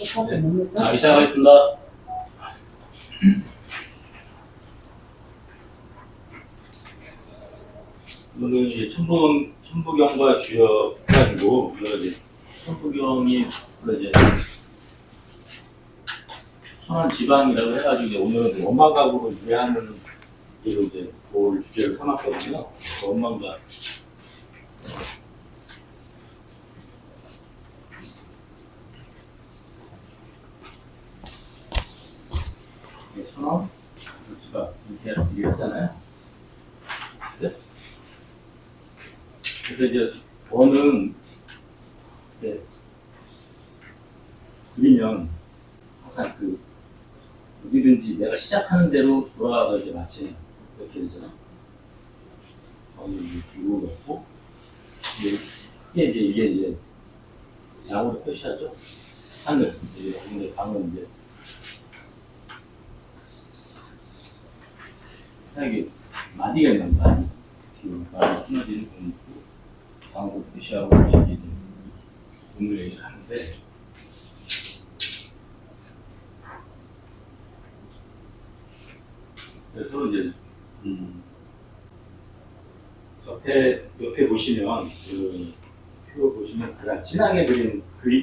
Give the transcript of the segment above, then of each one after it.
네. 시작하겠습니다. 오늘은 이제 천부경과 주역 해가지고, 우리가 이제 천부경이 이제 천안지방이라고 해가지고, 이제 오늘은 원망각으로 이해하는 이로 이제 그걸 주제를 삼았거든요. 원망각. 천원, 지방 이렇게 했잖아요. 네? 그래서 이제 원은 이렇게 그리면 항상 그 어디든지 내가 시작하는 대로 돌아가서 이제 마치 이렇게 되잖아. 이거 넣고 크게 이게 이제 양으로 표시하죠. 하늘 이제 근데 방은 이제 이게 마디가 있는 마디. 지금 마디 한마디는 보면 방으로 표시하고 이제 오늘 얘기를 하는데. 그래서 이제 옆에 보시면 그 표 보시면 가장 진하게 그린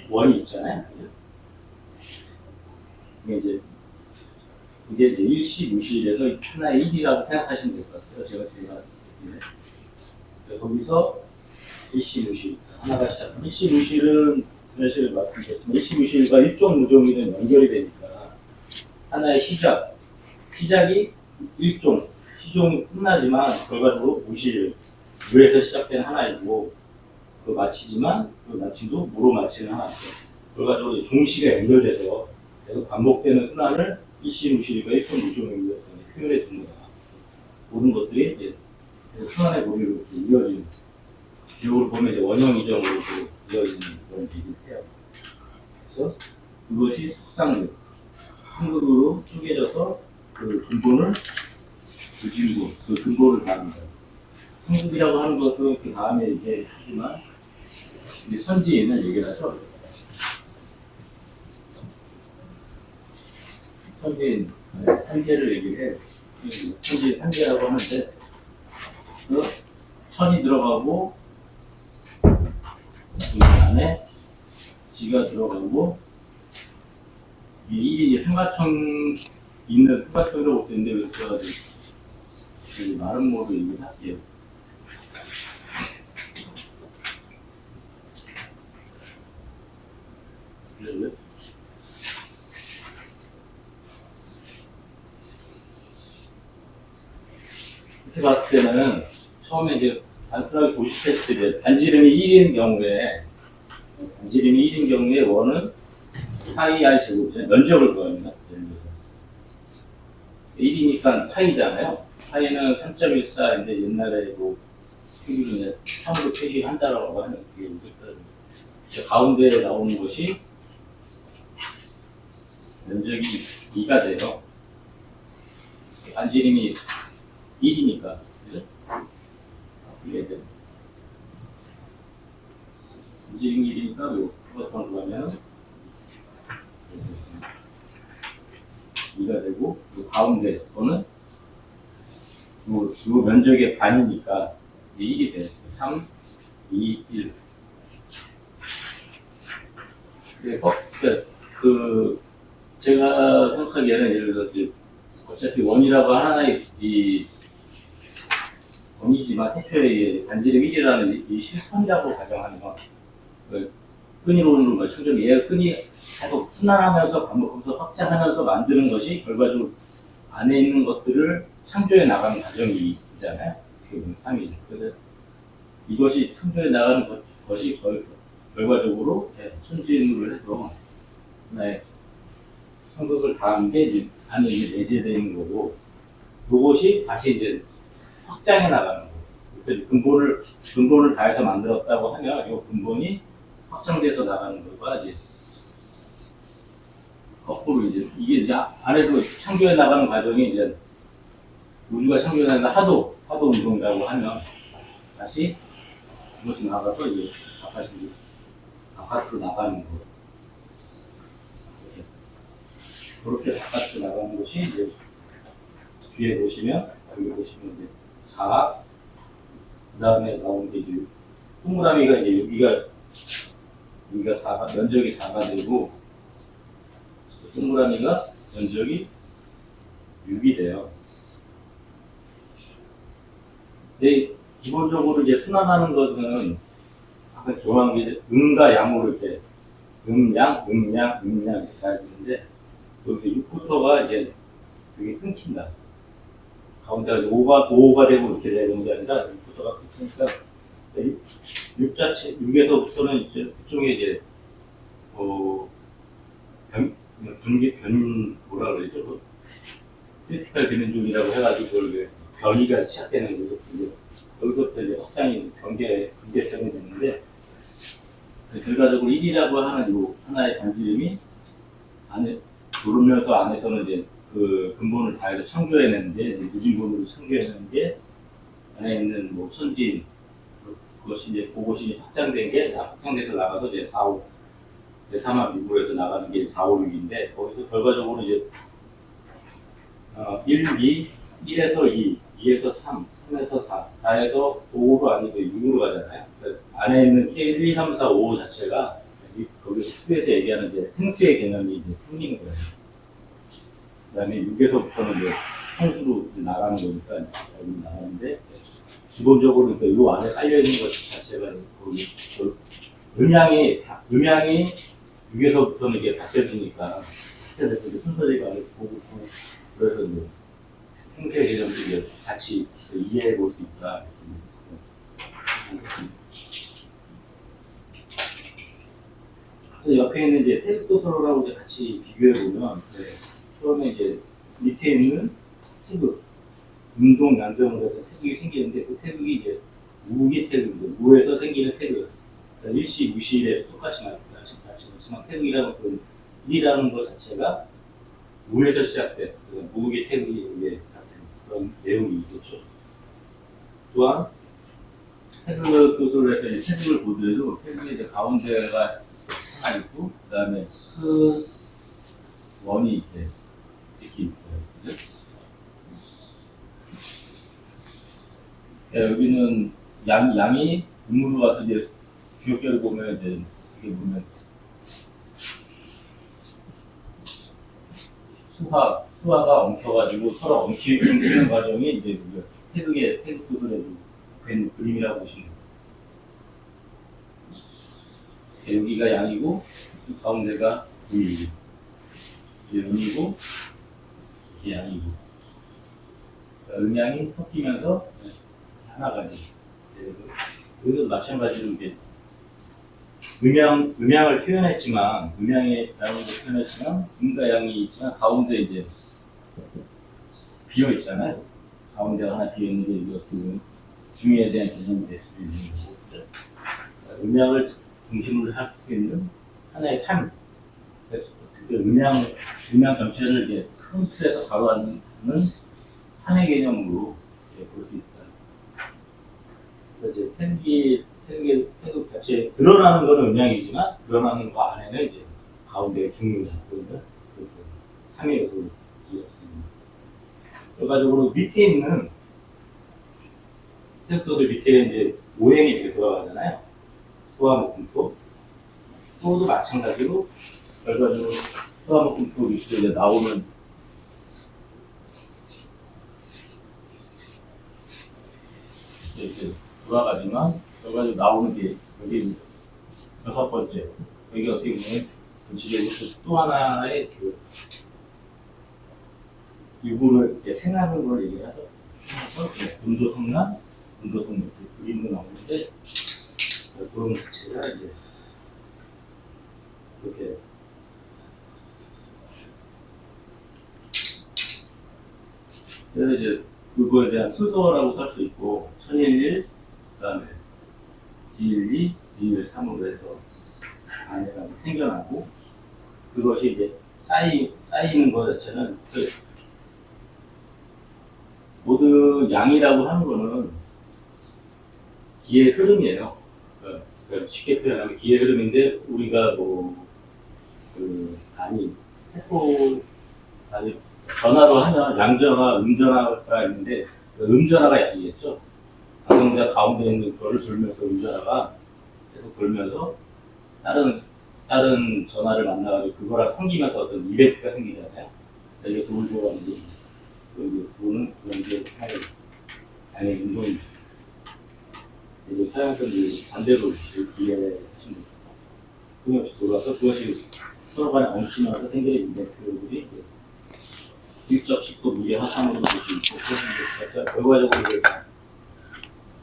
원이 있잖아요. 이게 이제 일시무실에서 하나의 일이라고 생각하시면 될 것 같아요. 제가 거기서 일시무실 하나가 시작. 일시무실은 그런 식으로 말씀드렸지만 일시무실과 일종 무종일은 연결이 되니까 하나의 시작이 일종, 시종이 끝나지만 결과적으로 무에서 시작된 하나이고 그 마치지만 그 마침도 무로 마치는 하나죠. 결과적으로 종시가 연결돼서 계속 반복되는 순환을 일시무실과 일종 무종일로서 표현해 줍니다. 모든 것들이 이제 순환의 고리로 이어지는 기록을 보면 이제 원형 이정으로 이어지는 그런 얘기를 해요. 그래서 그것이 석상극, 상극으로 쪼개져서 그 근본을 그 근본을 다합니다. 상극이라고 하는 것은 그 다음에 이제 하지만 선지에 있는 얘기를 하죠. 선지인 산계를 얘기를 해. 선지 산계라고 하는데 그 천이 들어가고 그 안에 지가 들어가고 이 일이 삼각형 있는 삼각형이라고 볼 수 있는데 그래서 제가 마른 모드 얘기를 할게요. 이렇게 봤을 때는 처음에 이제 단순하게 보실 때 반지름이 1인 경우에 원은 파이 r 제곱이죠. 면적을 구합니다. 예를 들어서 1이니까 파이잖아요. 파이는 3.14인데 옛날에 뭐 스피드는 3으로 표시한다라고 하는 그게 우습더라고요. 가운데에 나오는 것이 면적이 2가 돼요. 반지름이 1이니까 그죠? 이게 돼요. 반지름이 1이니까 이것만 구하면 2가 되고 가운데 거는 이 면적의 반이니까 1이 돼요. 3, 2, 1. 제가 생각하기에는 예를 들어서 어차피 원이라고 하나의 원이지만 태초에 반지름 1이라는 이 실선자고 가정하면 끈이론으로 청정 얘가 끈이 계속 순환하면서 반복하면서 확장하면서 만드는 것이 결과적으로 안에 있는 것들을 창조해 나가는 과정이 있잖아요. 3일. 그래서 이것이 창조해 나가는 것이 결과적으로 천지인으로 해서 하나의 성극을 다한 게 이제 안에 내재되어 있는 거고, 그것이 다시 이제 확장해 나가는 거고. 그래서 근본을 다해서 만들었다고 하면 이 근본이 확장돼서 나가는 거가 이제 거꾸로 이제 이게 이제 안에서 창조해 나가는 과정이 이제 우주가 창조해 나가는 하도 운동이라고 하면 다시 이것이 나가서 이제 바깥으로 나가는 거. 그렇게 바깥으로 나가는 것이 이제 뒤에 보시면 여기 보시면 이제 4, 그 다음에 나오는 게 이제 동그라미가 이제 여기가 4가 면적이 4가 되고 동그라미가 면적이 6이 돼요. 근데 기본적으로 이제 순환하는 것은 아까 좋아하는 게 음과 양으로 이렇게 음양 이렇게 가야 되는데 여기서 6부터가 이제 여기 끊긴다. 가운데가 5가 되고 이렇게 되는 게 아니라 6부터가 끊기니까 6에서부터는 이제 그쪽에 이제 뭐라 그러죠? 크리티컬 디멘전이라고 해가지고 그걸 변이가 시작되는 거죠. 여기서부터 이제 확장이 경계성이 되는데 결과적으로 1이라고 하는 요 하나의 단지름이 안에 돌면서 안에서는 이제 그 근본을 다 해서 창조해내는데 무진본으로 창조해내는 게 안에 있는 뭐 선진 그것이 이제 그것이 확장된 게 확장돼서 나가서 이제 4, 5 3합 미국에서 나가는 게 4, 5, 6인데 거기서 결과적으로 이제 1에서 2, 2에서 3, 3에서 4, 4에서 5로 아니고 6으로 가잖아요. 그러니까 안에 있는 1, 2, 3, 4, 5 자체가 거기서 수에서 얘기하는 이제 생수의 개념이 이제 생기는 거예요. 그 다음에 6에서부터는 이제 성수로 나가는 거니까 여기 나가는데 기본적으로 그러니까 이 안에 깔려있는 것 자체가 음양이 6에서부터는 이게 바뀌어지니까 순서대가 보고 그래서 이제 생태 개념도 이제 같이 이해해 볼 수 있다. 그래서 옆에 있는 이제 태극도서로라고 이제 같이 비교해 보면 처음에 이제 밑에 있는 태극 운동 양정을 해서 태극이 생기는데 그 태극이 이제 무기 태극이고 무에서 생기는 태극 일시 무시에서 똑같이 나타나지만 태극이라는 그 일이라는 것 자체가 무에서 시작된 무기 태극이 같은 그런 내용이 있겠죠. 또한 태극 교수를 해서 이제 태극을 보더라도 태극의 이제 가운데가 하나 있고 그 다음에 원이 이렇게 있어요. 그죠? 여기는 양이 음으로 가서 이제 주역결을 보면 이제 이게 보면 수화가 엉켜가지고 서로 엉키는 과정이 이제 태극 구슬에 된 그림이라고 보시면 돼요. 여기가 양이고 그 가운데가 이게 음이고 이게 양이고 음양이 섞이면서 하나가 이제 여기도 마찬가지로 이제 음양을 표현했지만 음양의 양으로 표현했지만 음과 양이 있지만 가운데 이제 비어 있잖아요. 가운데 하나 비어 있는데 이거 그 중에 대한 개념이 될 수 있는 거죠. 음양을 중심으로 할 수 있는 하나의 삶. 음양 전체를 이제 큰 틀에서 바로하는 삶의 개념으로 볼 수 있다. 그래서 이제 태극 자체 드러나는 것은 음양이지만 드러나는 거 안에는 이제 가운데 중심을 잡고 있는 그렇게 3의 요소를 이었습니다. 결과적으로 밑에 있는 태극도들 밑에 이제 오행이 이렇게 돌아가잖아요. 수화목금토. 토도 마찬가지로 결과적으로 수화목금토 밑에 이제 나오는 이렇게 돌아가지만 결과적으로 나오는 게 여기 6번째 여기 어떻게 보면 전체적으로 또 하나의 그 유구를 생하는 걸 얘기하죠. 운도성란, 운도성 이렇게 그림도 나오는데 그런 자체가 이제 이렇게 그래서 이제 그거에 대한 순서라고 할 수 있고 1011, 그 다음에 D12, D13으로 해서 안에가 생겨나고 그것이 이제 쌓이는 것 자체는 모두 양이라고 하는 거는 기의 흐름이에요. 그러니까 쉽게 표현하면 기의 흐름인데 우리가 세포 아니, 전화로 하면 양전화, 음전화가 있는데 그 음전화가 약이겠죠. 방송자 가운데 있는 거를 돌면서 음전화가 계속 돌면서 다른 전화를 만나가지고 그거랑 생기면서 어떤 이벤트가 생기잖아요. 이게 돌고 가는데 그 도는 그런 게 당연히 운동입니다. 이제 사용자들이 반대로 이해하시면 끊임없이 돌아서 그것이 서로 간에 엉키면서 생기는 이벤트들이 일적식도 무게 화상으로 볼 수 있고 그런 게 결과적으로 이제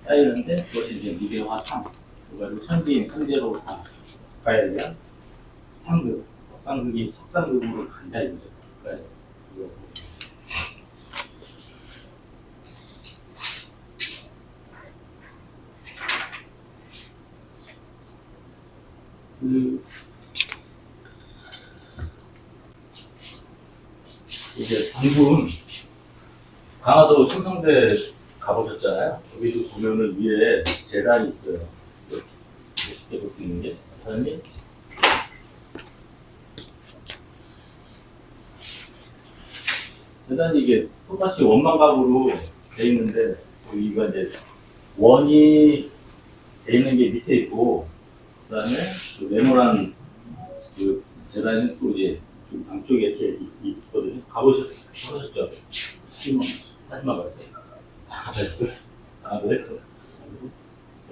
쌓이는데 그것이 이제 무게 화상 그리고 현지인 상대로 다 가야 되면 상급, 석상급이 석상급으로 간다 이거죠. 그러니까 이제 방금 강화도 첨성대 가보셨잖아요. 거기도 보면은 위에 재단이 있어요. 쉽게 볼 수 있는 게 사람이 재단이 이게 똑같이 원망각으로 돼 있는데 여기가 이제 원이 돼 있는 게 밑에 있고 그다음에 그 네모난 그 재단이 또 이제 좀 양쪽에 이렇게 있거든요. 가보셨죠? 사진만 봤어요. 봤어요? 그래?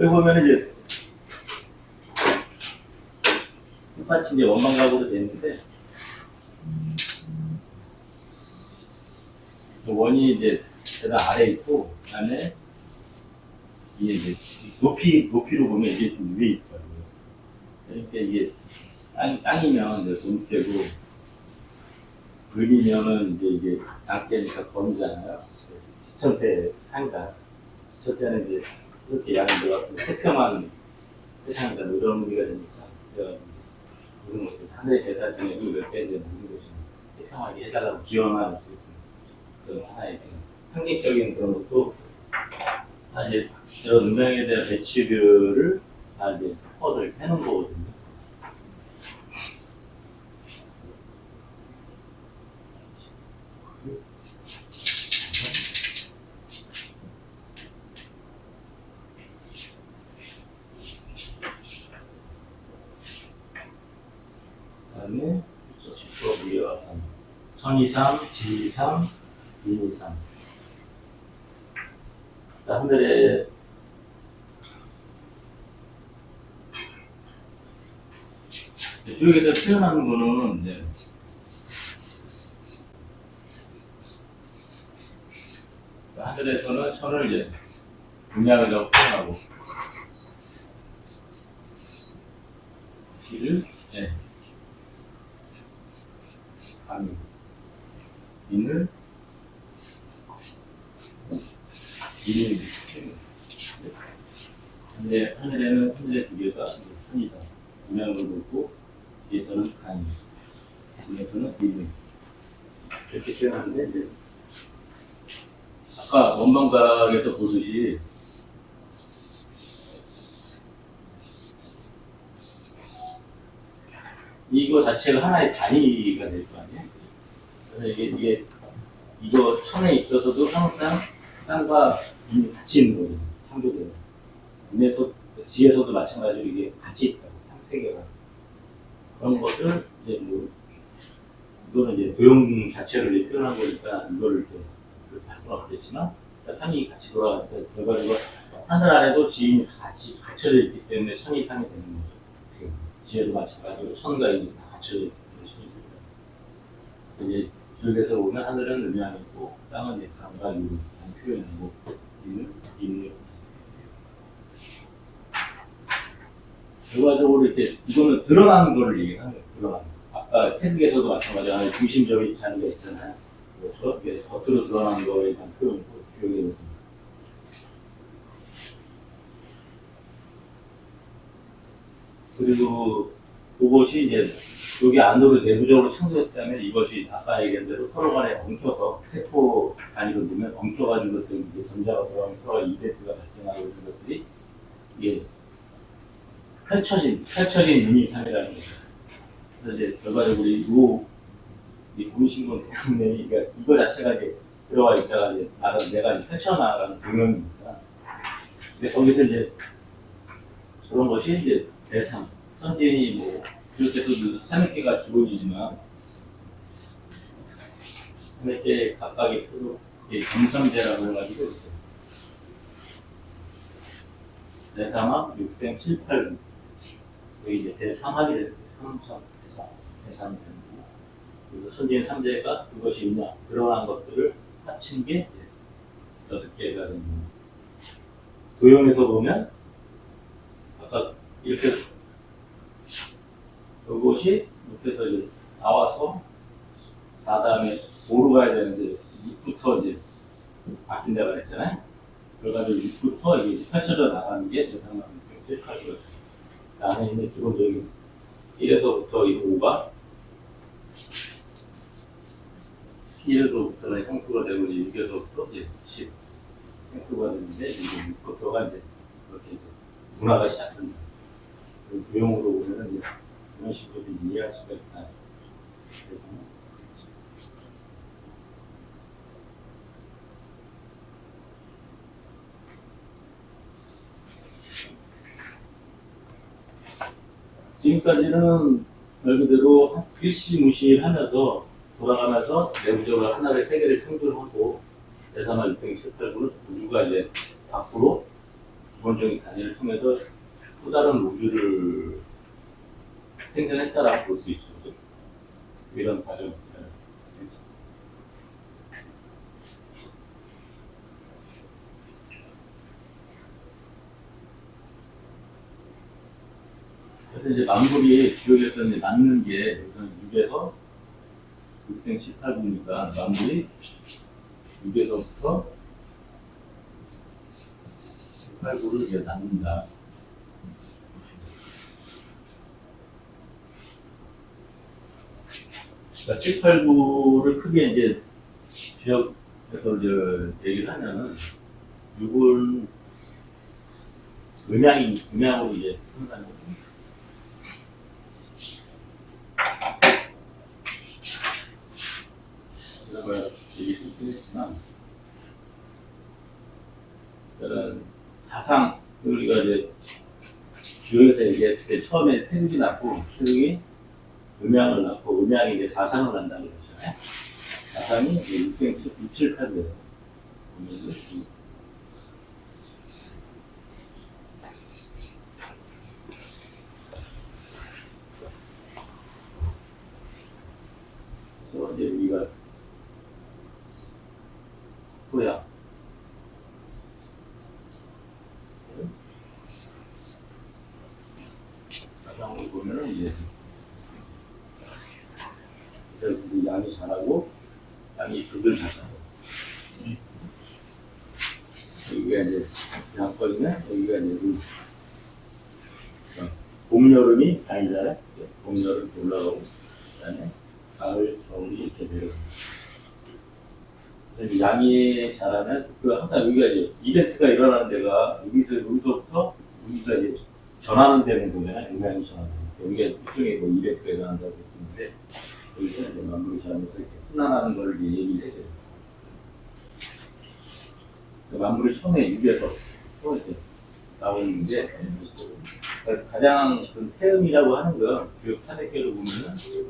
여기 보면 이제 똑같이 이제 원망각으로 돼 있는데 원이 이제 재단 아래에 있고 그다음에 이게 이제 높이로 보면 이게 좀 위에 있더라고요. 그러니까 이게 땅이면 이제 돈대고 물리면은 이제 이게 양떼니까 건이잖아요. 지천대 상가. 지천대는 이제 이렇게 양이 들어갔으면 태평한 세상이다 이런 의미가 되니까 그런 것들 하늘의 제사 중에도 몇개 이제 모든 것이 태평하게 해달라고 기원할 수 있습니다. 그런 하나의 상징적인 그런 것도 이제 이런 음명에 대한 배치들을 다 이제 섞어서 해놓은 거거든요. 그다음에 10% 무게화산, 천이삼, 지이삼, 인이삼. 하늘에 주역에서 표현하는 거는 이제 하늘에서는 천을 이제 음양을 표현하고 지를 감, 인을 근데 하늘에는 하늘의 두 개가 천이다. 음양을 놓고 뒤에서는 간, 뒤에서는 인을 이렇게 표현하는데 이제 아까 원망각에서 보듯이 이거 자체가 하나의 단위가 될 거 아니에요? 그래서 이게 이거 천에 있어서도 항상 땅과 인이 같이 있는 거거든요. 창조되는. 인에서 지에서도 마찬가지로 이게 같이 있다고 상세계가 그런 것을 이제 뭐 이거는 이제 도형 자체를 이제 표현한 거니까 이거를 이렇게 할 수는 없겠지만 산이 같이 돌아가니까 결과적으로 하늘 안에도 지인이 같이 갖춰져 있기 때문에 천 이상이 되는 거죠. 지혜도 마찬가지로 천과 인이 다 갖춰져 있기 때문에 천이 되는 거죠. 이제 줄에서 보면 하늘은 음양이고 땅은 이제 강과 유로 표현이고 인을 결과적으로 이렇게 이거는 드러나는 거를 얘기하는 거예요. 드러나는 거. 아까 태극에서도 마찬가지로 중심적인 자리가 있잖아요. 그래서 이게 겉으로 드러나는 거에 대한 표현이고 주역에 있습니다. 그리고 그것이 이제 여기 안으로 내부적으로 창조됐다면 이것이 아까 얘기한 대로 서로 간에 엉켜서 세포 단위로 보면 엉켜가지고 이제 전자가 돌아가면 서로가 이벤트가 발생하고 이런 것들이 이게 펼쳐진 유니상이라는 거죠. 그래서 이제 결과적으로 이 공신공 때문에 그러니까 이거 자체가 이제 들어와 있다가 이제 내가 이제 펼쳐나가는 경영이니까. 근데 거기서 이제 그런 것이 이제 대상, 선진이 뭐 부족해서도 300개가 기본이지만 300개 각각의 표로 경sam제라고 해가지고 대상학, 육생, 7, 8, 여기 이제 대상학이 되는 거예요. 3, 4, 대상이 되는 거고 그리고 선진 3제가 그것이 있냐 그러한 것들을 합친 게 6개가 되는 거예요. 도형에서 보면 아까 이렇게 이것이 이렇게 해서 이제 나와서 4다음에 5로 가야 되는데 6부터 이제 바뀐 데가 있잖아요. 그래가지고 6부터 이게 펼쳐져 나가는 게 대상학 육생 그 안에 있는 기본적인 1에서부터 5가 1에서부터는 형수가 되고 6에서부터 이제 10 형수가 되는데 이제 6부터가 이제 그렇게 이제 문화가 시작됩니다. 그 도형으로 보면은 이제 이런 식으로 이해할 수가 있다. 그래서 지금까지는 말 그대로 일시무시하면서 돌아가면서 내부적으로 하나를 세 개를 평균하고 대상학 육생 7, 8부는 우주가 이제 밖으로 기본적인 단위를 통해서 또 다른 우주를 생성했다라고 볼 수 있죠. 이런 과정입니다. 그래서 이제 만물이 지역에서 이제 낳는 게 6에서 육생 7, 8부니까 만물이 6에서부터 7, 8부를 이제 낳는다. 그러니까 7, 8부를 크게 이제 지역에서 이제 얘기를 하면은 6은 음양으로 이제 한다는 거죠. 그래서 얘기했긴 했지만, 저는 사상, 우리가 이제 주역에서 얘기했을 때 처음에 태극이 낳고, 태극이 음양을 낳고, 음양이 이제 사상을 낳는다고 그랬잖아요. 사상이 이제 6, 7, 8이에요. 그래서 이제 우리가 소야, 사상으로 보면은 이제 그래서 양이 자라고 양이 둘을 자라고 여기가 이제 양권이면 여기가 이제 봄, 여름이 양이잖아요. 봄, 여름 올라가고 그다음에 가을, 겨울이 이렇게 내려갑니다. 양이 자라면 그 항상 여기가 이제 이벤트가 일어나는 데가 여기서부터 여기가 이제 전하는 데는 보면 음양이 전하는 데 여기가 일종의 뭐 이벤트가 일어난다고 했었는데 여기서 이제 만물이 자라면서 이렇게 순환하는 걸 이제 얘기를 해줘요. 만물이 처음에 6에서 이제 나오는 게 가장 그 태음이라고 하는 건 주역 400개를 보면은 이제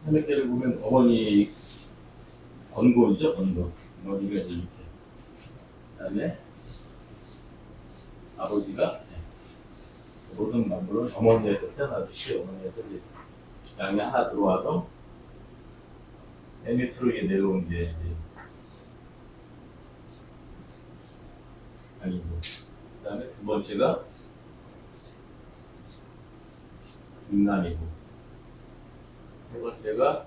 300개를 보면 어머니 건곤이죠, 건곤. 어머니가 이렇게. 그다음에 아버지가 모든 만물은 어머니에서 태어나듯이 어머니에서 이제 양이 하나 들어와서 맨 밑으로 이제 내려온 게 아니고, 그다음에 두 번째가 육남이고, 세 번째가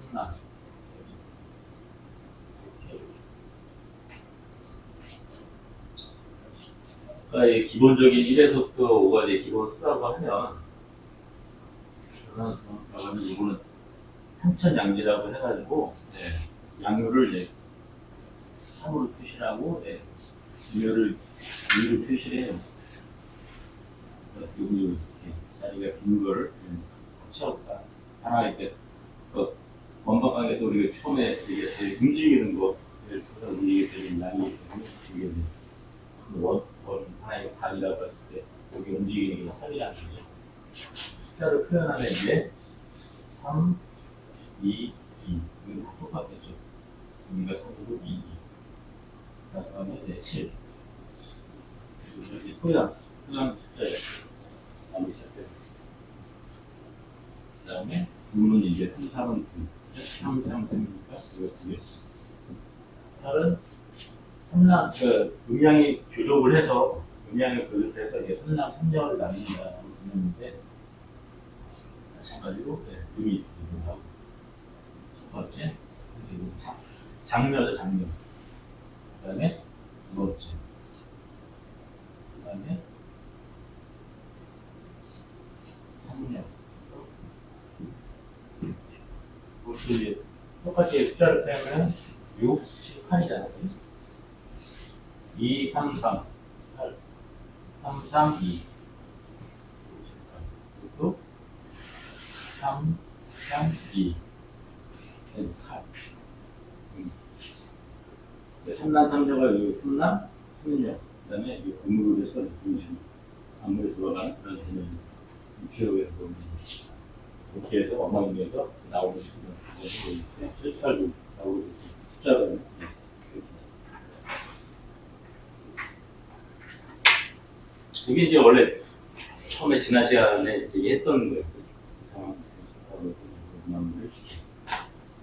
승남. 그러니까 기본적인 1에서부터 5가 이제 기본 수라고 하면, 이거는 삼천양지라고 해가지고 양유를 이제 3으로 표시를 하고, 네. 유를 표시를 해요. 여기 이렇게 자리가 빈 거를 채웠다. 하나 이렇게 원방강에서 우리가 처음에 이게 움직이는 거를 움직이게 되는 양이기 때문에 이게 하나의 단이라고 했을 때 여기 움직이는 게 3이라는 거죠. 숫자를 표현하면 이제 3, 2, 2 이거 똑같겠죠. 여기가 3이고 2, 2 그다음에 이제 7 여기 소양 숫자예요. 나누기 시작해요. 그 다음에 9는 이제 3, 4는 9 3, 3, 3이니까 이거 9개 8은 3남, 음양이 교족을 해서 음양을 교족해서 이게 3남 3녀를 나눈다고 했는데 마찬가지로 음이 교족하고 첫 번째 그리고 장녀죠 장녀 그 다음에 두 번째 그 다음에 3녀 그것도 이제 똑같이 숫자를 빼면 6, 7, 8이잖아요. 2, 3, 3, 8, 3, 3, 2. 그리고 3, 3, 2. 8. 3남 3녀가 여기 3남, 3녀. 그 다음에 이 건물로 해서 안물에 들어가는 그런 개념이 주역에서 보면 이렇게 해서 어머니에서 나오는 숫자로 나오고 있습니다. 숫자로 이게 이제 원래 처음에 지난 시간에 얘기했던 거예요. 상황에서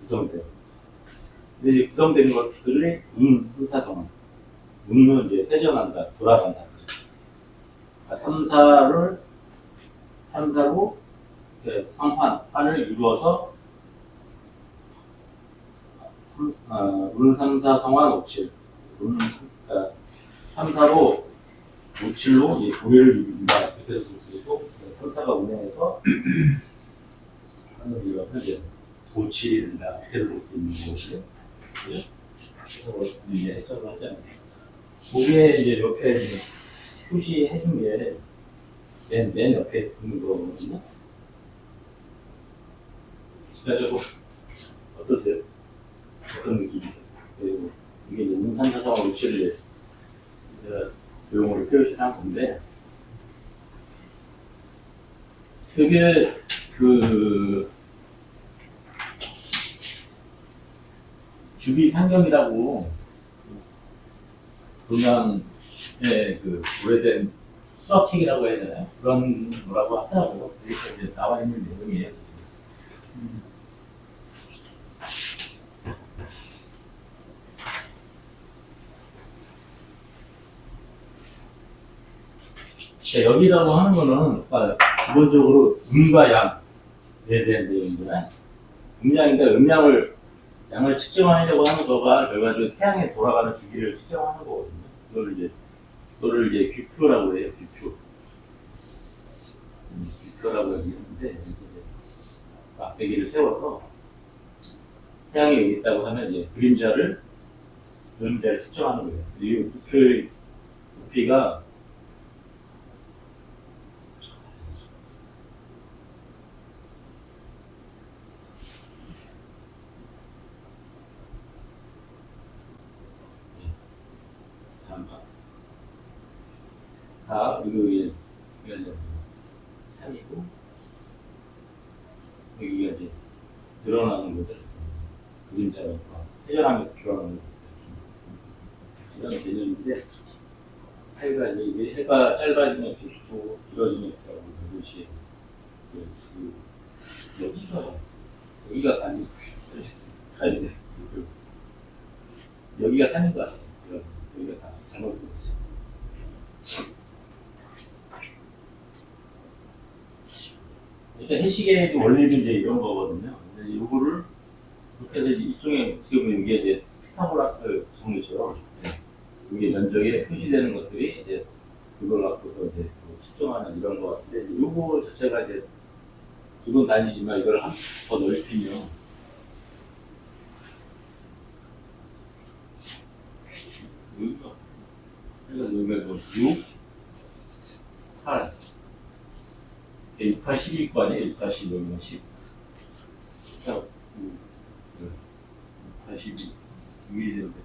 구성돼요. 근데 이제 구성된 것들이 분사성황. 운은 이제 회전한다, 돌아간다. 3, 4로 성환을 이루어서 운 3, 4 성환 5, 7 운 3, 4로 5, 7로 이제 고리를 이룬다 이렇게 해서 볼 수 있고 3, 4가 운행해서 하늘 이루어서 이제 5, 7이 된다 이렇게 볼 수 있는 거고요. 그래서 이제 해석을 하잖아요. 거기에 이제 옆에 이제 표시해 준 게 맨 옆에 있는 거거든요. 실제적으로 어떠세요? 어떤 느낌이에요? 그리고 이게 이제 문산사상화 루치를 내용으로 표시한 건데, 그게 주비 상경이라고 그냥 오래된 수학책이라고 해야 되나요? 그런 거라고 하더라고요. 그래서 이제 나와 있는 내용이에요. 자, 여기라고 하는 거는 기본적으로 음과 양에 대한 내용이잖아요. 음양을 양을 측정하려고 하는 거가 결과적으로 태양에 돌아가는 주기를 측정하는 거거든요. 그거를 이제 규표라고 해요. 규표라고 얘기하는데 막대기를 세워서 태양이 여기 있다고 하면 이제 그림자를 측정하는 거예요. 이 규표의 높이가 다 이거 3이고 여기가 이제 늘어나는 거죠. 그림자가 회전하면서 결혼하는 거 이런 개념인데 해가 짧아지면 이렇게 또 길어지면 이렇게 하고 이것이 여기가 아니 여기가 3인 것 같아요. 여기가 다 잘못된 거죠. 일단 해시계의 원리는 이제 이런 거거든요. 근데 이거를 이렇게 해서 이쪽에 어떻게 보면 이게 이제 스타블라스 정리죠. 이게 면적에 표시되는 것들이 이제 그걸 갖고서 이제 측정하는 이런 거 같은데 이거 자체가 이제 기본 단위지만 이걸 한 더 넓히면 여기가 뭐 6, 8, 6, 8, 12 거 아니에요? 6, 8, 12, 여기는 10. 82, 6이 되는데.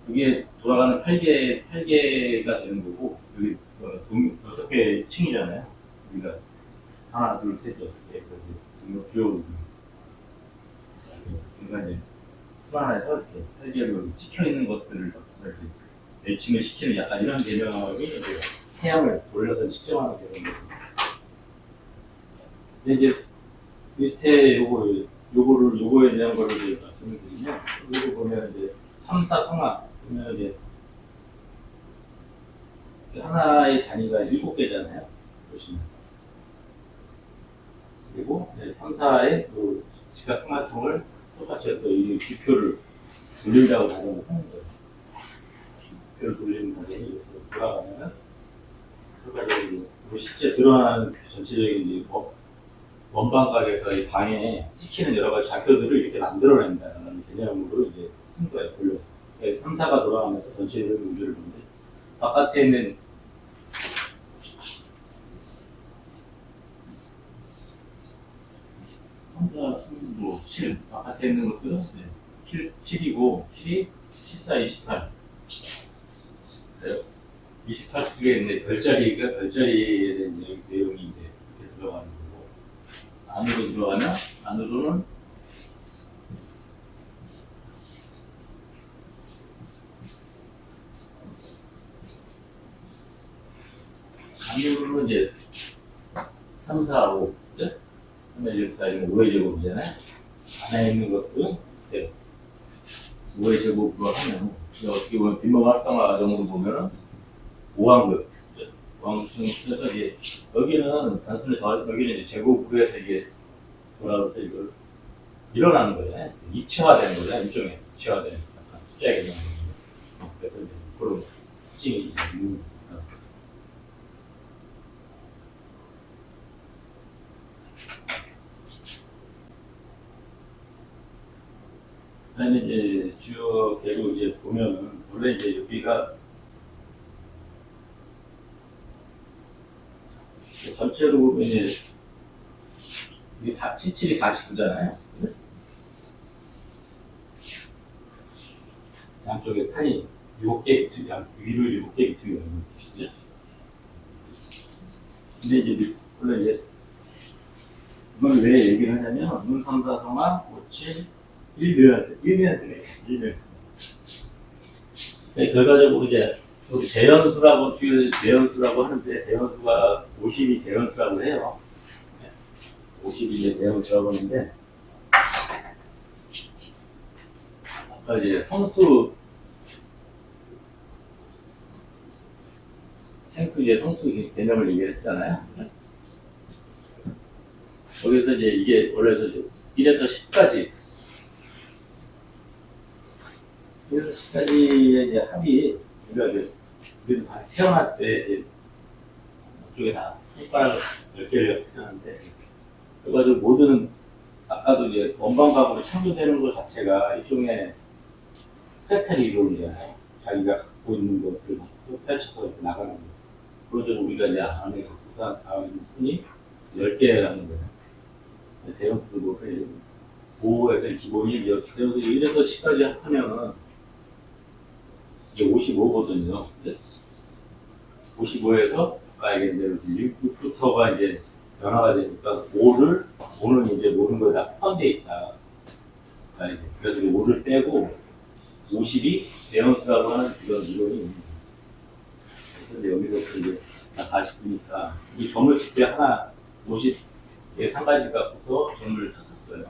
이게 돌아가는 8개가 되는 거고, 여기 6개 층이잖아요. 우리가 하나, 둘, 셋, 6개. 그래서 주요 그러니까 이제 수반에서 이렇게 8개로 찍혀 있는 것들을 이렇게 매칭을 시키는 약간 이런 개념이 이제 태양을 돌려서 측정하는 개념이거든요. 근데 이제 밑에 요거에 대한 거를 이제 말씀을 드리면, 여기 보면 이제 3, 4 성화 보면 이제 하나의 단위가 7개잖아요. 보시면. 그리고 3, 4의 그 지각 성화통을 똑같이 또 이 기표를 돌린다고 가정을 하는 거예요. 기표를 돌리는 과정이 이렇게 돌아가면은, 그러니까 우리 실제 드러나는 전체적인 이제 원방각에서 이 방에 찍히는 여러 가지 좌표들을 이렇게 만들어낸다는 개념으로 이제 쓴 거예요. 돌려서. 3, 4가 돌아가면서 전체적인 우주를 보는데, 바깥에 있는 7, 바깥에 있는 것들은 7이고, 7이 14, 28. 그래요? 28 속에 있는 별자리에 대한 내용이 이제 이렇게 들어가는 거고, 안으로 들어가면, 안으로는 이제 3, 4, 5. 3의 제곱, 5의 제곱이잖아요. 안에 있는 것도 5의 제곱으로 하면, 어떻게 보면 빈번 활성화 과정으로 보면은 5항급, 5항급에서 이제 여기는 단순히 여기는 이제 제곱으로 해서 이게 뭐라 그러죠? 이걸 일어나는 거잖아요. 입체화되는 거잖아요. 일종의 입체화되는 약간 숫자의 개념. 그래서 이제 그런 특징이 그다음에 이제 주요 계로 이제 보면은 원래 이제 여기가 전체로 보면 이제 이게 77이 49잖아요. 양쪽에 판이 7개 위로 7개 밑으로 있는 것이죠. 근데 이제 원래 이제 이걸 왜 얘기를 하냐면 문 3, 4, 성화, 5, 7 1면. 결과적으로 이제 대연수라고 대연수라고 하는데 대연수가 50이 대연수라고 해요. 50이 이제 대연수라고 하는데 아까 이제 성수 성수 개념을 얘기했잖아요. 거기서 이제 이게 원래서 1에서 10까지 1에서 10까지의 이제 합이 우리도 다 태어났을 때 이제 이쪽에 다 손가락 10개를 태어났는데 그래가지고 모든 아까도 이제 원방각으로 창조되는 것 자체가 일종의 프레탈 이론이잖아요. 자기가 갖고 있는 것들을 펼쳐서 이렇게 나가는 거예요. 그러죠. 우리가 이제 안에 구사 다음 순이 10개라는 거예요. 대형수도 5에서 기본이 대형수 1에서 10까지 하면은 이게 55거든요. 55에서 아까 얘기한 대로 6부터가 이제 변화가 되니까 5는 이제 모든 거에 다 포함되어 있다. 그래서 5를 빼고 50이 대형수라고 하는 그런 이론이 있는 거예요. 그래서 여기서 이제 다 49니까 이 점을 칠 때 하나 50 3가지 갖고서 점을 쳤었어요.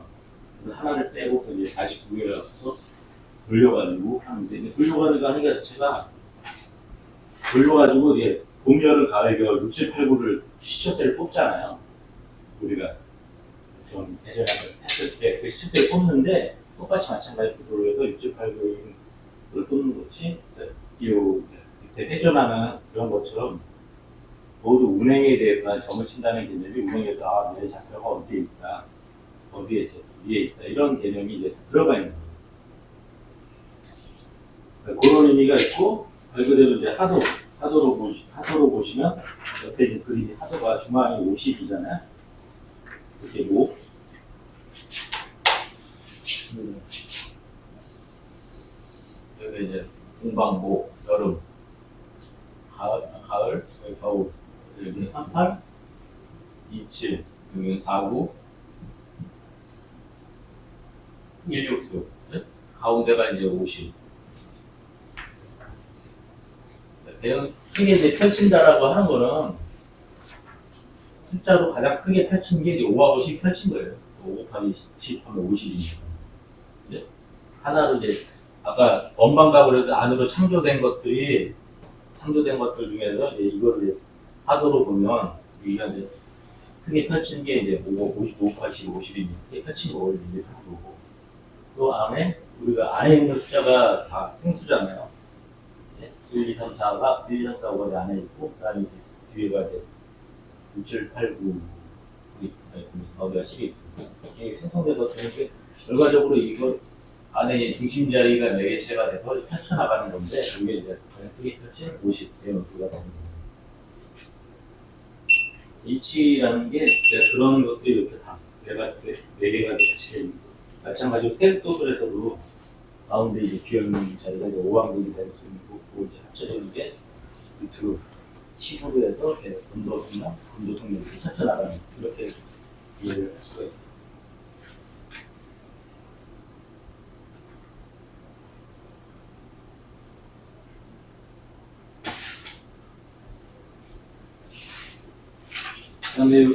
그래서 하나를 빼고서 이제 49개를 갖고서 돌려가지고 하는데 돌려가는 거 하는 게 자체가 돌려가지고 이게 봄, 여름, 가을, 겨울 6, 7, 8, 9를 시초대를 뽑잖아요. 우리가 좀 예전에 했을 때 그 시초대를 뽑는데 똑같이 마찬가지로 돌려서 6, 7, 8, 9를 뽑는 것이 이 밑에 회전하는 그런 것처럼 모두 운행에 대해서 점을 친다는 개념이 운행에서 내 좌표가 어디에 있다, 어디에 있다 이런 개념이 이제 들어가 있는 거예요. 그런 의미가 있고 말 그대로 이제 하도 하도로 보시면 옆에 이제 그림이 하도가 중앙이 50이잖아요. 이렇게 5. 여기 이제 동방고, 여름, 가을, 여기 겨울. 여기는 38, 27, 여기는 49, 169. 네? 가운데가 이제 50. 대형 크게 이제 펼친다라고 하는 거는 숫자로 가장 크게 펼친 게 이제 5하고 10 펼친 거예요. 5 곱하기 10 하면 50이니까. 네? 하나로 이제 아까 원방각으로 해서 안으로 창조된 것들 중에서 이제 이거를 하도로 보면 우리가 이제 크게 펼친 게 이제 55, 80, 50이니까 크게 펼친 거를 이제 하도고 그 안에 우리가 안에 있는 숫자가 다 승수잖아요. 1, 2, 3, 4가 1, 2, 3, 4, 5가 안에 있고 그 다음에 뒤에가 이제 6, 7, 8, 9 거기가 10이 있습니다. 이게 생성돼서 되게 결과적으로 이거 안에 중심 자리가 4개체가 돼서 펼쳐나가는 건데 이게 이제 가장 크게 펼친 50 대연수가 되는 겁니다. H라는 게 이제 그런 것들이 이렇게 다 4개가 같이 되는 거예요. 마찬가지로 텔도들에서도 가운데 이제 비어있는 자리가 이제 5항국이 될 수 있는 거고 이제 합쳐지는 게 밑으로 10으로 해서 분도성이나 분도성력이 펼쳐나가는 이렇게 이해를 할 수가 있습니다. 그 다음에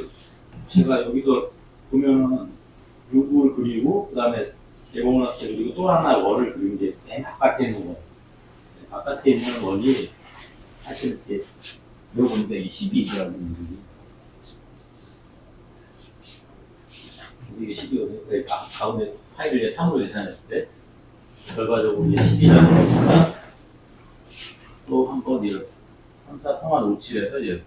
제가 여기서 보면은 루브를 그리고 그 다음에 대공학자 그리고 또 하나 원을 그리는 게 맨 바깥에 있는 원. 바깥에 있는 원이 사실 이렇게 이거 보니까 이 12라는 이게 12거든요. 가운데 파일을 3으로 계산했을 때 결과적으로 이제 12라는 거니까 또 한 번 이렇게 3, 4, 3, 5, 7에서 이제